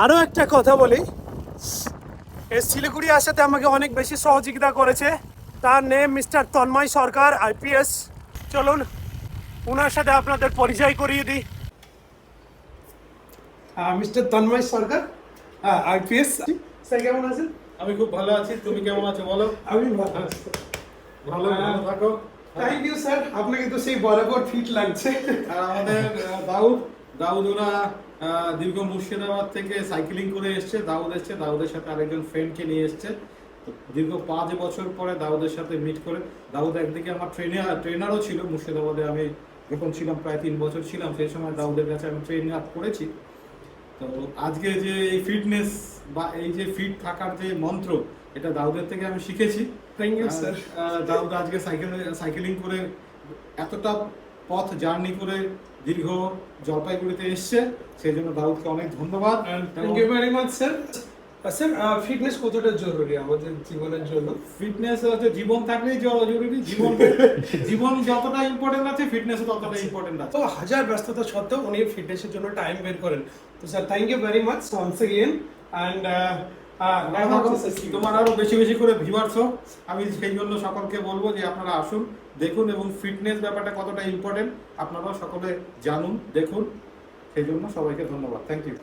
আরও একটা কথা বলি, এই শিলিগুড়ি আসাতে আমাকে অনেক বেশি সহযোগিতা করেছে। তার নেম মিস্টার তন্ময় সরকার, আইপিএস। চলুন ওনার সাথে আপনাদের পরিচয় করিয়ে দিই। মিস্টার তন্ময় সরকার, আইপিএস। স্যার কেমন আছেন? আমি খুব ভালো আছি, তুমি কেমন আছো বলো? আমি ভালো আছি। ভালো ভালো থাকো। থ্যাংক ইউ স্যার, আপনাকে তো সেই বরাবর ফিট লাগছে। আর আমাদের দাউদ ওরা দীর্ঘ মুর্শিদাবাদ থেকে সাইকেলিং করে এসছে। দাউদ এসছে, দাউদের সাথে আরেকজন ফ্রেন্ডকে নিয়ে এসছে। দীর্ঘ 5 বছর পরে দাউদের সাথে মিট করে। দাউদ একদিকে আমার ট্রেনারও ছিল মুর্শিদাবাদে। আমি যখন ছিলাম প্রায় 3 বছর ছিলাম, সেই সময় দাউদের কাছে আমি ট্রেনিং আপ করেছি। তো আজকে যে এই ফিটনেস বা এই যে ফিট থাকার যে মন্ত্র, এটা দাউদের থেকে আমি শিখেছি। Thank you sir. দাউদ আজকে সাইকেলিং করে এতটা পথ জার্নি করে দীর্ঘ জলপাইগুড়িতে এসছে, সেই জন্য দাউদকে অনেক ধন্যবাদ। Thank you very much sir. Sir fitness কতটা জরুরি আমাদের জীবনের জন্য? ফিটনেস হচ্ছে জীবন থাকলেই জরুরি। জীবন যতটা ইম্পর্টেন্ট আছে, ফিটনেসও ততটা ইম্পর্টেন্ট আছে। তো হাজার ব্যস্ততা সত্ত্বেও উনি ফিটনেসের জন্য টাইম বের করেন। তো sir thank you very much once again. And তোমার আরো বেশি বেশি করে ভিউয়ার্স হোক, আমি সেই জন্য সকলকে বলবো যে আপনারা আসুন, দেখুন, এবং ফিটনেস ব্যাপারটা কতটা ইম্পর্টেন্ট আপনারাও সকলে জানুন, দেখুন। সেই জন্য সবাইকে ধন্যবাদ। Thank you.